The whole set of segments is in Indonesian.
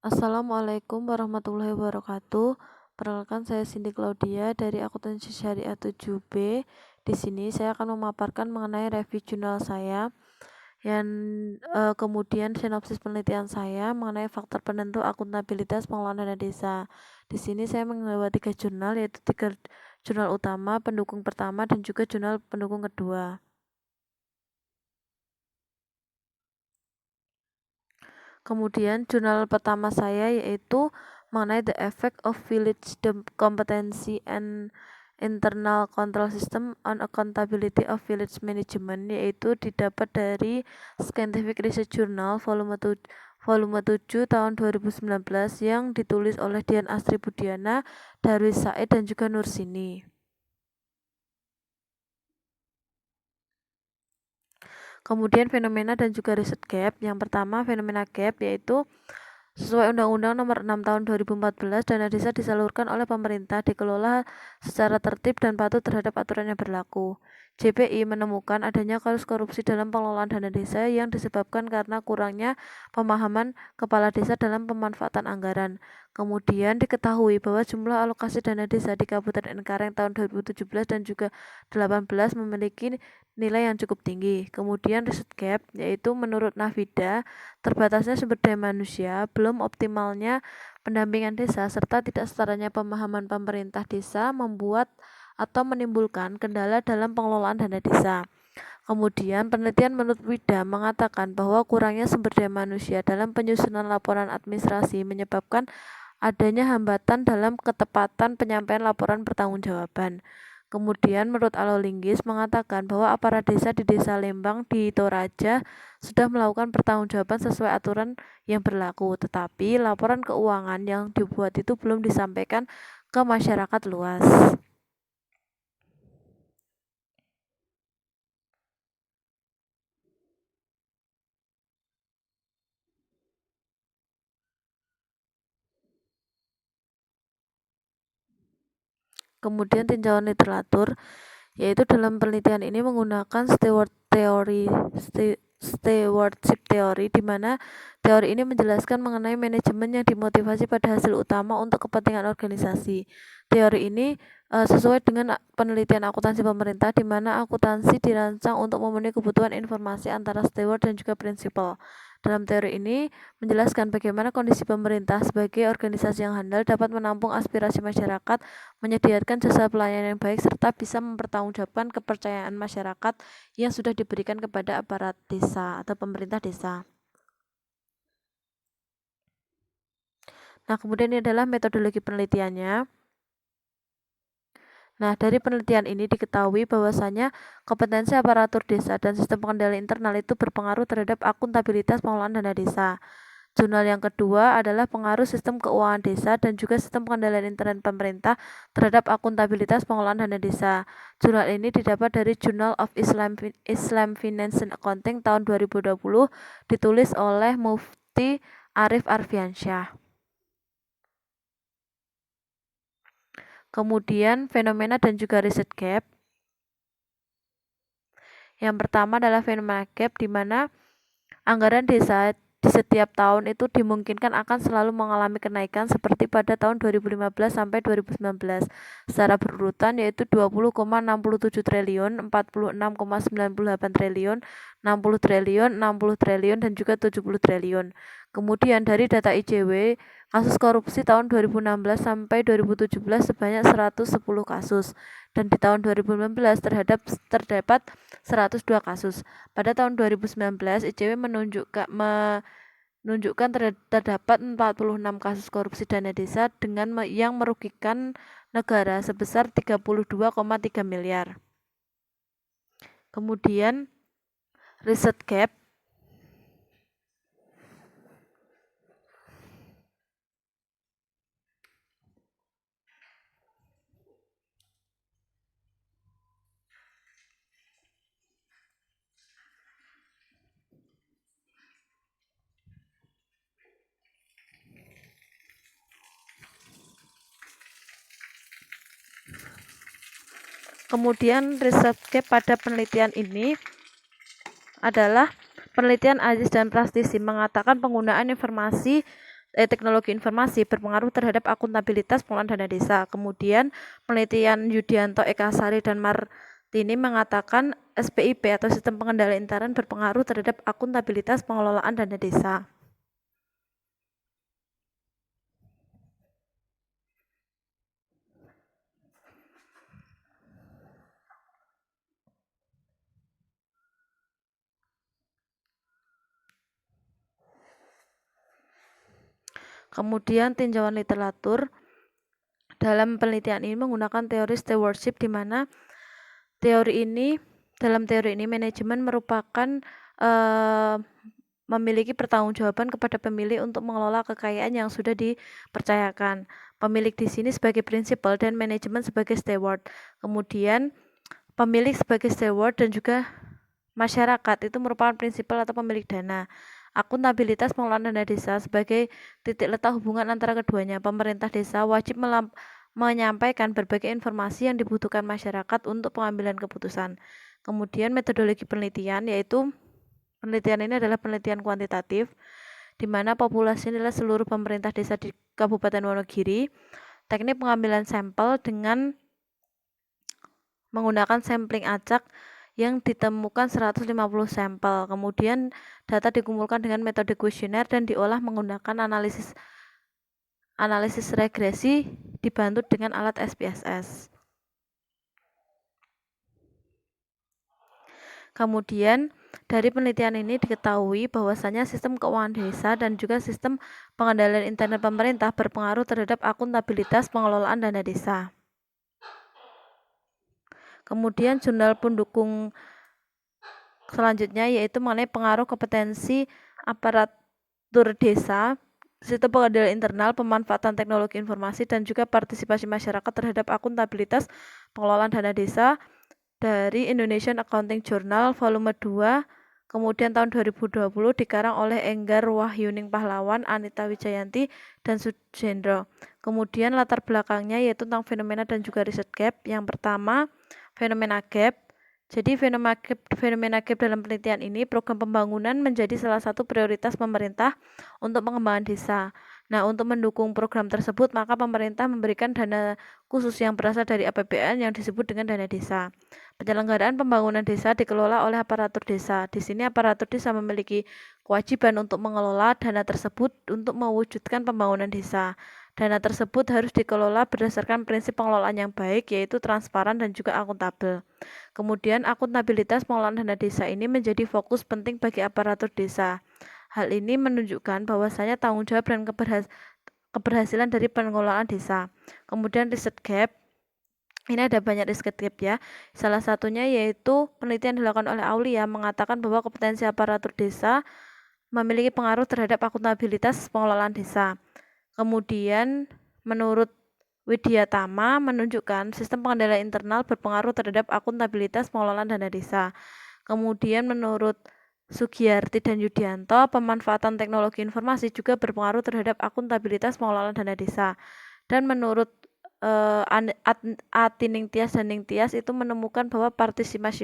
Assalamualaikum warahmatullahi wabarakatuh. Perkenalkan saya Cindy Claudia dari Akuntansi Syariah 7B. Di sini saya akan memaparkan mengenai review jurnal saya yang kemudian sinopsis penelitian saya mengenai faktor penentu akuntabilitas pengelolaan dana desa. Di sini saya membawa 3 jurnal, yaitu 3 jurnal utama, pendukung pertama, dan juga jurnal pendukung kedua. Kemudian jurnal pertama saya yaitu mengenai the effect of village competency and internal control system on accountability of village management, yaitu didapat dari Scientific Research Journal volume 7 tahun 2019 yang ditulis oleh Dian Astri Budiana, Darwis Said, dan juga Nursini. Kemudian fenomena dan juga riset gap. Yang pertama, fenomena gap, yaitu sesuai Undang-Undang Nomor 6 Tahun 2014, dana desa disalurkan oleh pemerintah, dikelola secara tertib dan patuh terhadap aturan yang berlaku. JPI menemukan adanya kasus korupsi dalam pengelolaan dana desa yang disebabkan karena kurangnya pemahaman kepala desa dalam pemanfaatan anggaran. Kemudian diketahui bahwa jumlah alokasi dana desa di Kabupaten Engkareng tahun 2017 dan juga 2018 memiliki nilai yang cukup tinggi. Kemudian riset gap, yaitu menurut Navida, terbatasnya sumber daya manusia, belum optimalnya pendampingan desa, serta tidak setaranya pemahaman pemerintah desa membuat atau menimbulkan kendala dalam pengelolaan dana desa. Kemudian penelitian menurut Wida mengatakan bahwa kurangnya sumber daya manusia dalam penyusunan laporan administrasi menyebabkan adanya hambatan dalam ketepatan penyampaian laporan pertanggungjawaban. Kemudian menurut Alolinggis mengatakan bahwa aparat desa di Desa Lembang di Toraja sudah melakukan pertanggungjawaban sesuai aturan yang berlaku, tetapi laporan keuangan yang dibuat itu belum disampaikan ke masyarakat luas. Kemudian tinjauan literatur, yaitu dalam penelitian ini menggunakan stewardship theory, di mana teori ini menjelaskan mengenai manajemen yang dimotivasi pada hasil utama untuk kepentingan organisasi. Teori ini sesuai dengan penelitian akuntansi pemerintah, di mana akuntansi dirancang untuk memenuhi kebutuhan informasi antara steward dan juga prinsipal. Dalam teori ini menjelaskan bagaimana kondisi pemerintah sebagai organisasi yang handal dapat menampung aspirasi masyarakat, menyediakan jasa pelayanan yang baik, serta bisa mempertanggungjawabkan kepercayaan masyarakat yang sudah diberikan kepada aparat desa atau pemerintah desa. Nah, kemudian ini adalah metodologi penelitiannya. Nah, dari penelitian ini diketahui bahwasanya kompetensi aparatur desa dan sistem pengendalian internal itu berpengaruh terhadap akuntabilitas pengelolaan dana desa. Jurnal yang kedua adalah pengaruh sistem keuangan desa dan juga sistem pengendalian internal pemerintah terhadap akuntabilitas pengelolaan dana desa. Jurnal ini didapat dari Journal of Islam Finance and Accounting tahun 2020, ditulis oleh Mufti Arif Arfiansyah. Kemudian fenomena dan juga riset gap. Yang pertama adalah fenomena gap, di mana anggaran desa di setiap tahun itu dimungkinkan akan selalu mengalami kenaikan seperti pada tahun 2015 sampai 2019 secara berurutan, yaitu 20,67 triliun, 46,98 triliun, 60 triliun, 60 triliun, dan juga 70 triliun. Kemudian dari data IJW, kasus korupsi tahun 2016 sampai 2017 sebanyak 110 kasus, dan di tahun 2019 terdapat 102 kasus. Pada tahun 2019, ICW menunjukkan terdapat 46 kasus korupsi dana desa dengan yang merugikan negara sebesar 32,3 miliar. Kemudian riset gap. Kemudian riset gap pada penelitian ini adalah penelitian Aziz dan Prastisi mengatakan penggunaan informasi teknologi informasi berpengaruh terhadap akuntabilitas pengelolaan dana desa. Kemudian penelitian Yudianto, Ekasari, dan Martini mengatakan SPIP atau sistem pengendalian intern berpengaruh terhadap akuntabilitas pengelolaan dana desa. Kemudian tinjauan literatur dalam penelitian ini menggunakan teori stewardship, di mana dalam teori ini manajemen merupakan memiliki pertanggungjawaban kepada pemilik untuk mengelola kekayaan yang sudah dipercayakan. Pemilik di sini sebagai prinsipal dan manajemen sebagai steward. Kemudian pemilik sebagai steward dan juga masyarakat itu merupakan prinsipal atau pemilik dana. Akuntabilitas pengelolaan dana desa sebagai titik letak hubungan antara keduanya. Pemerintah desa wajib menyampaikan berbagai informasi yang dibutuhkan masyarakat untuk pengambilan keputusan. Kemudian metodologi penelitian, yaitu penelitian ini adalah penelitian kuantitatif, di mana populasi adalah seluruh pemerintah desa di Kabupaten Wonogiri. Teknik pengambilan sampel dengan menggunakan sampling acak yang ditemukan 150 sampel. Kemudian data dikumpulkan dengan metode kuesioner dan diolah menggunakan analisis regresi dibantu dengan alat SPSS. Kemudian dari penelitian ini diketahui bahwasanya sistem keuangan desa dan juga sistem pengendalian internet pemerintah berpengaruh terhadap akuntabilitas pengelolaan dana desa. Kemudian jurnal pendukung selanjutnya yaitu mengenai pengaruh kompetensi aparatur desa, sistem pengendalian internal, pemanfaatan teknologi informasi, dan juga partisipasi masyarakat terhadap akuntabilitas pengelolaan dana desa dari Indonesian Accounting Journal volume 2, kemudian tahun 2020 dikarang oleh Enggar Wahyuning Pahlawan, Anita Wijayanti, dan Sujendro. Kemudian latar belakangnya yaitu tentang fenomena dan juga riset gap. Yang pertama, fenomena gap. Jadi fenomena gap dalam penelitian ini, program pembangunan menjadi salah satu prioritas pemerintah untuk pengembangan desa. Nah, untuk mendukung program tersebut, maka pemerintah memberikan dana khusus yang berasal dari APBN yang disebut dengan dana desa. Penyelenggaraan pembangunan desa dikelola oleh aparatur desa. Di sini aparatur desa memiliki kewajiban untuk mengelola dana tersebut untuk mewujudkan pembangunan desa. Dana tersebut harus dikelola berdasarkan prinsip pengelolaan yang baik, yaitu transparan dan juga akuntabel. Kemudian akuntabilitas pengelolaan dana desa ini menjadi fokus penting bagi aparatur desa. Hal ini menunjukkan bahwasanya tanggung jawab dan keberhasilan dari pengelolaan desa. Kemudian riset gap. Ini ada banyak riset gap ya. Salah satunya yaitu penelitian dilakukan oleh Aulia mengatakan bahwa kompetensi aparatur desa memiliki pengaruh terhadap akuntabilitas pengelolaan desa. Kemudian menurut Widyatama menunjukkan sistem pengendalian internal berpengaruh terhadap akuntabilitas pengelolaan dana desa. Kemudian menurut Sugiyarti dan Yudianto, pemanfaatan teknologi informasi juga berpengaruh terhadap akuntabilitas pengelolaan dana desa. Dan menurut Atining Tias dan Ning Tias itu menemukan bahwa partisipasi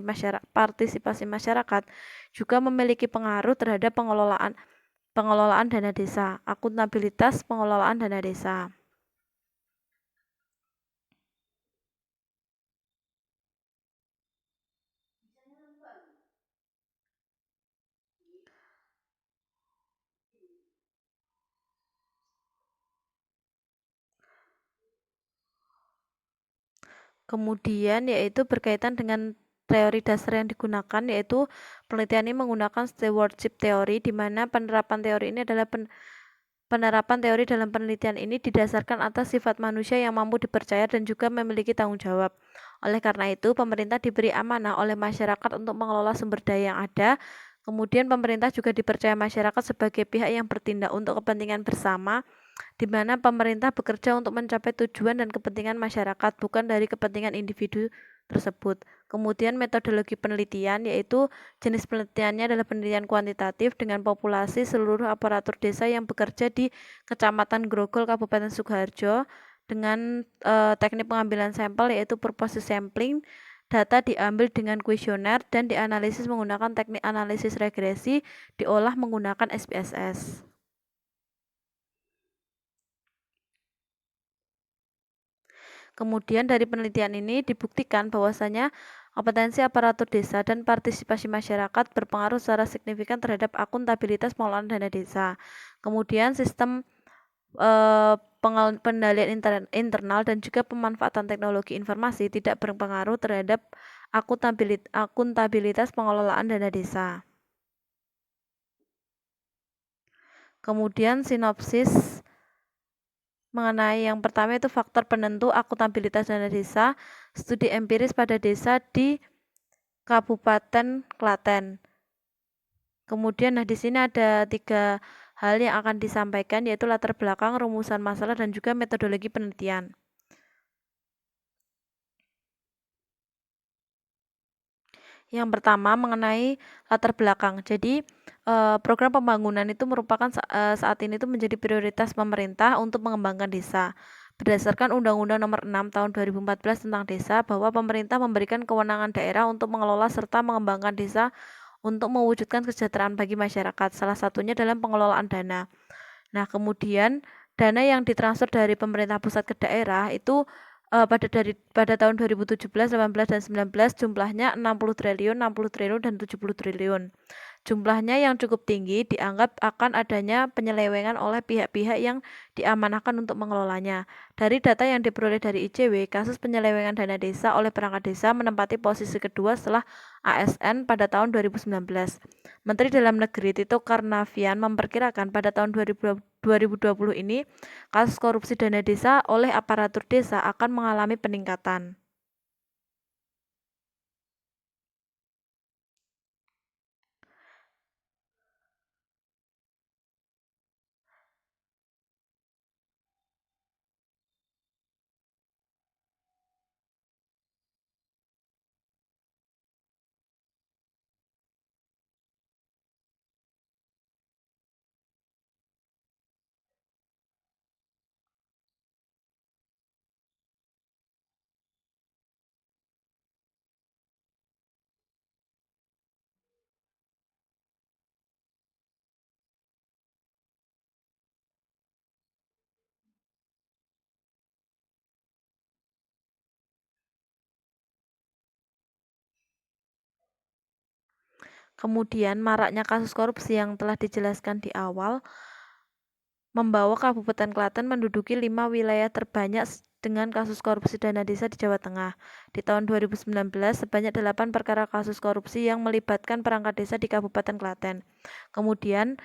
masyarakat juga memiliki pengaruh terhadap pengelolaan dana desa, akuntabilitas pengelolaan dana desa. Kemudian yaitu berkaitan dengan teori dasar yang digunakan, yaitu penelitian ini menggunakan stewardship teori, di mana penerapan teori ini adalah penerapan teori dalam penelitian ini didasarkan atas sifat manusia yang mampu dipercaya dan juga memiliki tanggung jawab. Oleh karena itu, pemerintah diberi amanah oleh masyarakat untuk mengelola sumber daya yang ada. Kemudian pemerintah juga dipercaya masyarakat sebagai pihak yang bertindak untuk kepentingan bersama, di mana pemerintah bekerja untuk mencapai tujuan dan kepentingan masyarakat, bukan dari kepentingan individu tersebut. Kemudian metodologi penelitian, yaitu jenis penelitiannya adalah penelitian kuantitatif dengan populasi seluruh aparatur desa yang bekerja di Kecamatan Grogol, Kabupaten Sukoharjo, dengan teknik pengambilan sampel yaitu purpose sampling. Data diambil dengan kuesioner dan dianalisis menggunakan teknik analisis regresi, diolah menggunakan SPSS. Kemudian dari penelitian ini dibuktikan bahwasanya kompetensi aparatur desa dan partisipasi masyarakat berpengaruh secara signifikan terhadap akuntabilitas pengelolaan dana desa. Kemudian sistem pengendalian internal dan juga pemanfaatan teknologi informasi tidak berpengaruh terhadap akuntabilitas pengelolaan dana desa. Kemudian sinopsis mengenai yang pertama itu faktor penentu akuntabilitas dana desa, studi empiris pada desa di Kabupaten Klaten. Kemudian di sini ada 3 hal yang akan disampaikan, yaitu latar belakang, rumusan masalah, dan juga metodologi penelitian. Yang pertama mengenai latar belakang. Jadi program pembangunan itu merupakan saat ini itu menjadi prioritas pemerintah untuk mengembangkan desa. Berdasarkan Undang-Undang Nomor 6 Tahun 2014 tentang Desa, bahwa pemerintah memberikan kewenangan daerah untuk mengelola serta mengembangkan desa untuk mewujudkan kesejahteraan bagi masyarakat. Salah satunya dalam pengelolaan dana. Nah, kemudian dana yang ditransfer dari pemerintah pusat ke daerah itu pada tahun 2017, 18, dan 19 jumlahnya 60 triliun, 60 triliun, dan 70 triliun. Jumlahnya yang cukup tinggi dianggap akan adanya penyelewengan oleh pihak-pihak yang diamanahkan untuk mengelolanya. Dari data yang diperoleh dari ICW, kasus penyelewengan dana desa oleh perangkat desa menempati posisi kedua setelah ASN pada tahun 2019. Menteri Dalam Negeri Tito Karnavian memperkirakan pada tahun 2020 ini kasus korupsi dana desa oleh aparatur desa akan mengalami peningkatan. Kemudian maraknya kasus korupsi yang telah dijelaskan di awal membawa Kabupaten Klaten menduduki 5 wilayah terbanyak dengan kasus korupsi dana desa di Jawa Tengah. Di tahun 2019, sebanyak 8 perkara kasus korupsi yang melibatkan perangkat desa di Kabupaten Klaten. Kemudian,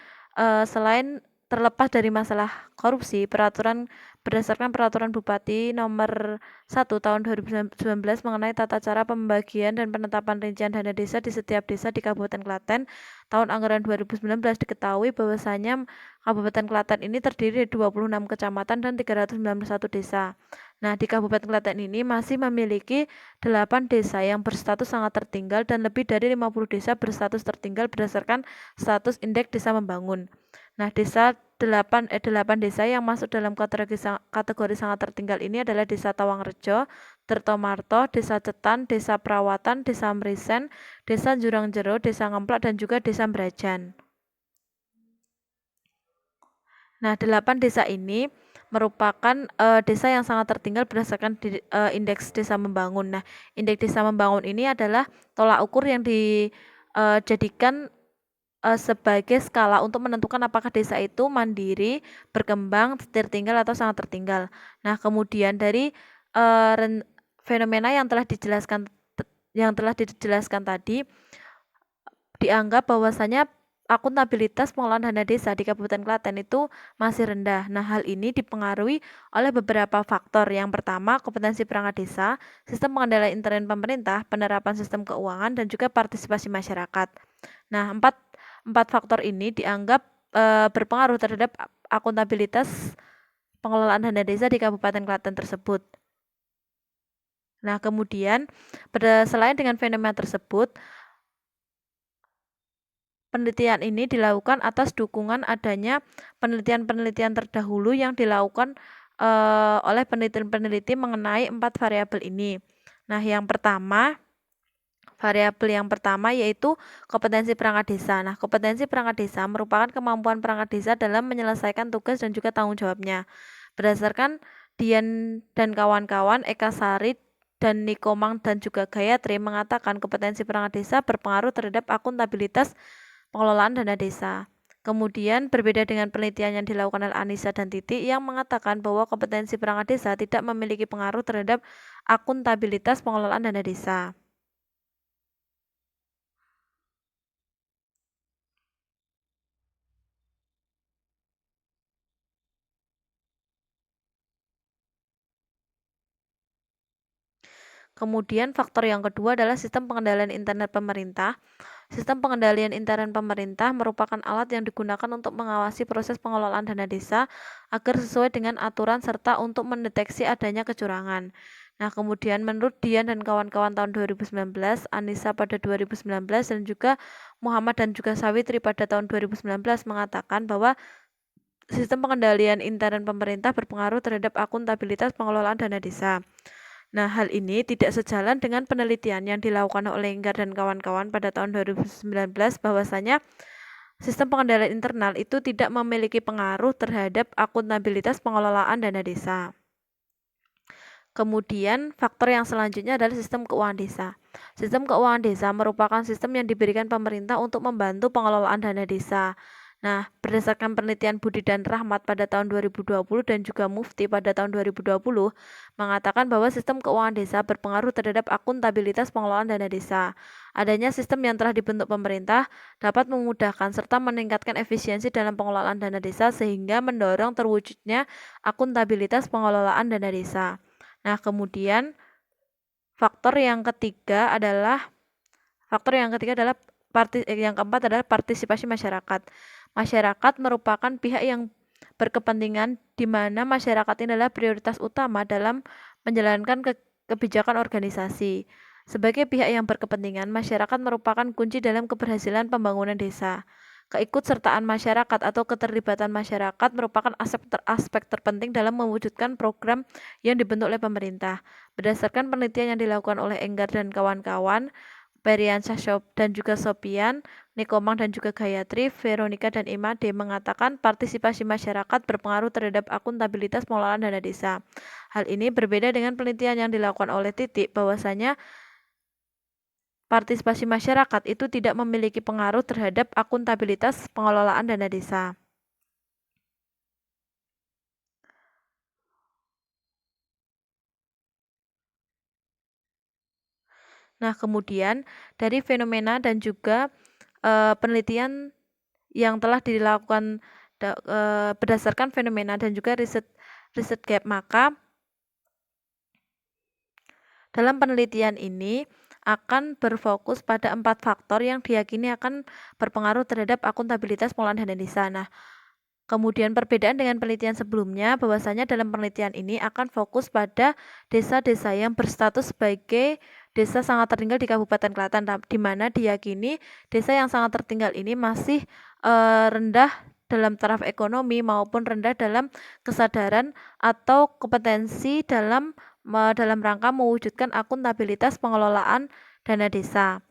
selain terlepas dari masalah korupsi, berdasarkan peraturan Bupati nomor 1 tahun 2019 mengenai tata cara pembagian dan penetapan rincian dana desa di setiap desa di Kabupaten Klaten, tahun anggaran 2019 diketahui bahwasanya Kabupaten Klaten ini terdiri dari 26 kecamatan dan 391 desa. Nah, di Kabupaten Klaten ini masih memiliki 8 desa yang berstatus sangat tertinggal dan lebih dari 50 desa berstatus tertinggal berdasarkan status indeks desa membangun. Nah, 8 desa yang masuk dalam kategori sangat tertinggal ini adalah Desa Tawangrejo, Tirtomarto, Desa Cetan, Desa Perawatan, Desa Mrisen, Desa Jurangjero, Desa Ngemplak, dan juga Desa Brajan. Nah, 8 desa ini merupakan desa yang sangat tertinggal berdasarkan indeks desa membangun. Nah, indeks desa membangun ini adalah tolak ukur yang dijadikan sebagai skala untuk menentukan apakah desa itu mandiri, berkembang, tertinggal, atau sangat tertinggal. Nah, kemudian dari fenomena yang telah dijelaskan tadi, dianggap bahwasanya akuntabilitas pengelolaan dana desa di Kabupaten Klaten itu masih rendah. Nah, hal ini dipengaruhi oleh beberapa faktor. Yang pertama, kompetensi perangkat desa, sistem pengendalian intern pemerintah, penerapan sistem keuangan, dan juga partisipasi masyarakat. Nah, empat faktor ini dianggap berpengaruh terhadap akuntabilitas pengelolaan dana desa di Kabupaten Klaten tersebut. Nah, kemudian selain dengan fenomena tersebut, penelitian ini dilakukan atas dukungan adanya penelitian-penelitian terdahulu yang dilakukan oleh peneliti-peneliti mengenai 4 variabel ini. Nah, variabel yang pertama yaitu kompetensi perangkat desa. Nah, kompetensi perangkat desa merupakan kemampuan perangkat desa dalam menyelesaikan tugas dan juga tanggung jawabnya. Berdasarkan Dian dan kawan-kawan, Eka Sari dan Nikomang dan juga Gayatri mengatakan kompetensi perangkat desa berpengaruh terhadap akuntabilitas pengelolaan dana desa. Kemudian berbeda dengan penelitian yang dilakukan oleh Anissa dan Titi yang mengatakan bahwa kompetensi perangkat desa tidak memiliki pengaruh terhadap akuntabilitas pengelolaan dana desa. Kemudian faktor yang kedua adalah sistem pengendalian internet pemerintah. Sistem pengendalian internet pemerintah merupakan alat yang digunakan untuk mengawasi proses pengelolaan dana desa agar sesuai dengan aturan serta untuk mendeteksi adanya kecurangan. Nah, kemudian menurut Dian dan kawan-kawan tahun 2019, Anissa pada 2019 dan juga Muhammad dan juga Sawitri pada tahun 2019 mengatakan bahwa sistem pengendalian internet pemerintah berpengaruh terhadap akuntabilitas pengelolaan dana desa. Nah, hal ini tidak sejalan dengan penelitian yang dilakukan oleh Enggar dan kawan-kawan pada tahun 2019 bahwasanya sistem pengendalian internal itu tidak memiliki pengaruh terhadap akuntabilitas pengelolaan dana desa. Kemudian, faktor yang selanjutnya adalah sistem keuangan desa. Sistem keuangan desa merupakan sistem yang diberikan pemerintah untuk membantu pengelolaan dana desa. Nah, berdasarkan penelitian Budi dan Rahmat pada tahun 2020 dan juga Mufti pada tahun 2020, mengatakan bahwa sistem keuangan desa berpengaruh terhadap akuntabilitas pengelolaan dana desa. Adanya sistem yang telah dibentuk pemerintah dapat memudahkan serta meningkatkan efisiensi dalam pengelolaan dana desa sehingga mendorong terwujudnya akuntabilitas pengelolaan dana desa. Nah, kemudian faktor yang ketiga adalah yang keempat adalah partisipasi masyarakat. Masyarakat merupakan pihak yang berkepentingan di mana masyarakat ini adalah prioritas utama dalam menjalankan kebijakan organisasi. Sebagai pihak yang berkepentingan, masyarakat merupakan kunci dalam keberhasilan pembangunan desa. Keikutsertaan masyarakat atau keterlibatan masyarakat merupakan aspek terpenting dalam mewujudkan program yang dibentuk oleh pemerintah. Berdasarkan penelitian yang dilakukan oleh Enggar dan kawan-kawan, Periansyah dan juga Sopian, Nikomang dan juga Gayatri, Veronica dan Imade mengatakan partisipasi masyarakat berpengaruh terhadap akuntabilitas pengelolaan dana desa. Hal ini berbeda dengan penelitian yang dilakukan oleh Titik bahwasanya partisipasi masyarakat itu tidak memiliki pengaruh terhadap akuntabilitas pengelolaan dana desa. Nah, kemudian dari fenomena dan juga penelitian yang telah dilakukan berdasarkan fenomena dan juga riset gap, maka dalam penelitian ini akan berfokus pada 4 faktor yang diyakini akan berpengaruh terhadap akuntabilitas pengelolaan dana desa. Nah, kemudian perbedaan dengan penelitian sebelumnya bahwasanya dalam penelitian ini akan fokus pada desa-desa yang berstatus sebagai desa sangat tertinggal di Kabupaten Klaten, di mana diyakini desa yang sangat tertinggal ini masih rendah dalam taraf ekonomi maupun rendah dalam kesadaran atau kompetensi dalam rangka mewujudkan akuntabilitas pengelolaan dana desa.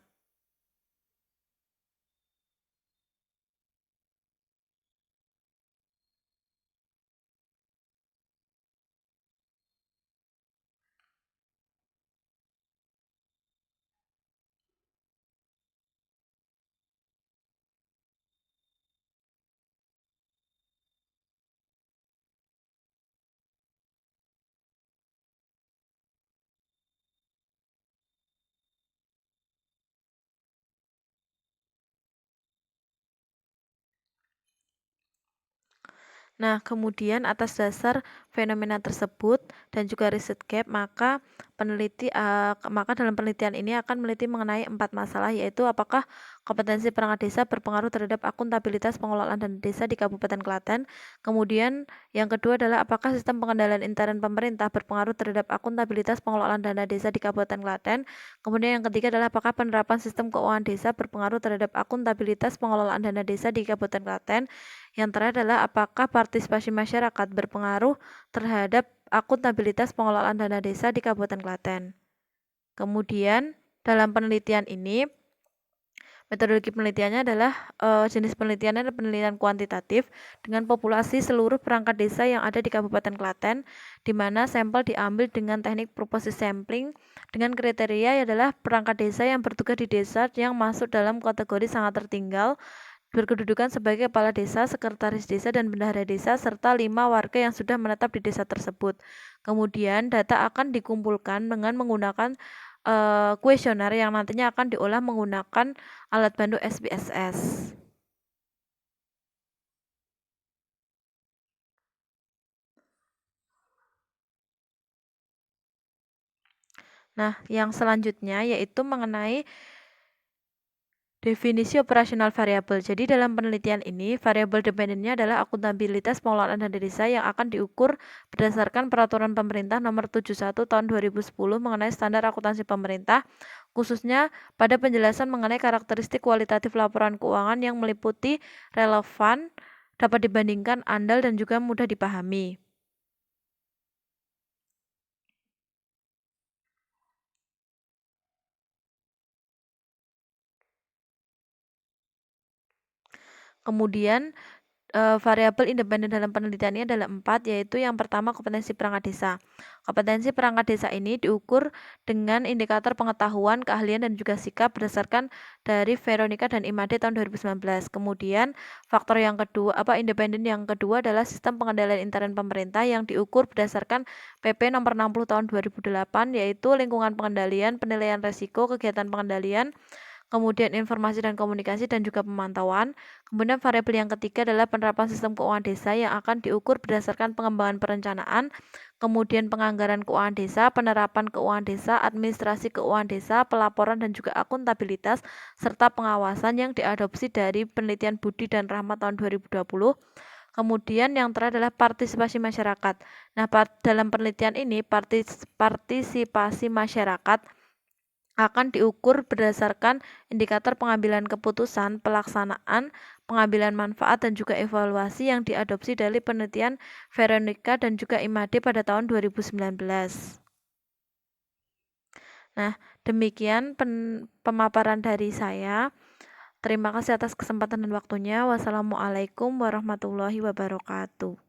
Nah, kemudian atas dasar fenomena tersebut dan juga riset gap, maka dalam penelitian ini akan meneliti mengenai 4 masalah, yaitu apakah kompetensi perangkat desa berpengaruh terhadap akuntabilitas pengelolaan dana desa di Kabupaten Klaten. Kemudian yang kedua adalah apakah sistem pengendalian intern pemerintah berpengaruh terhadap akuntabilitas pengelolaan dana desa di Kabupaten Klaten. Kemudian yang ketiga adalah apakah penerapan sistem keuangan desa berpengaruh terhadap akuntabilitas pengelolaan dana desa di Kabupaten Klaten. Yang terakhir adalah apakah partisipasi masyarakat berpengaruh terhadap akuntabilitas pengelolaan dana desa di Kabupaten Klaten. Kemudian dalam penelitian ini Metodologi penelitiannya adalah jenis penelitiannya adalah penelitian kuantitatif dengan populasi seluruh perangkat desa yang ada di Kabupaten Klaten, di mana sampel diambil dengan teknik proposis sampling dengan kriteria adalah perangkat desa yang bertugas di desa yang masuk dalam kategori sangat tertinggal, berkedudukan sebagai kepala desa, sekretaris desa, dan bendahara desa, serta 5 warga yang sudah menetap di desa tersebut. Kemudian data akan dikumpulkan dengan menggunakan kuesioner yang nantinya akan diolah menggunakan alat bantu SPSS. Nah, yang selanjutnya yaitu mengenai definisi operasional variabel. Jadi dalam penelitian ini, variabel dependennya adalah akuntabilitas pengelolaan dana desa yang akan diukur berdasarkan peraturan pemerintah nomor 71 tahun 2010 mengenai standar akuntansi pemerintah, khususnya pada penjelasan mengenai karakteristik kualitatif laporan keuangan yang meliputi relevan, dapat dibandingkan, andal, dan juga mudah dipahami. Kemudian variabel independen dalam penelitian ini adalah 4, yaitu yang pertama kompetensi perangkat desa. Kompetensi perangkat desa ini diukur dengan indikator pengetahuan, keahlian, dan juga sikap berdasarkan dari Veronica dan Imade tahun 2019. Kemudian faktor yang kedua, independen yang kedua adalah sistem pengendalian intern pemerintah yang diukur berdasarkan PP nomor 60 tahun 2008, yaitu lingkungan pengendalian, penilaian resiko, kegiatan pengendalian, kemudian informasi dan komunikasi, dan juga pemantauan. Kemudian variabel yang ketiga adalah penerapan sistem keuangan desa yang akan diukur berdasarkan pengembangan perencanaan, kemudian penganggaran keuangan desa, penerapan keuangan desa, administrasi keuangan desa, pelaporan dan juga akuntabilitas, serta pengawasan yang diadopsi dari penelitian Budi dan Rahmat tahun 2020. Kemudian yang terakhir adalah partisipasi masyarakat. Nah, dalam penelitian ini partisipasi masyarakat akan diukur berdasarkan indikator pengambilan keputusan, pelaksanaan, pengambilan manfaat, dan juga evaluasi yang diadopsi dari penelitian Veronica dan juga Imade pada tahun 2019. Nah, demikian pemaparan dari saya. Terima kasih atas kesempatan dan waktunya. Wassalamualaikum warahmatullahi wabarakatuh.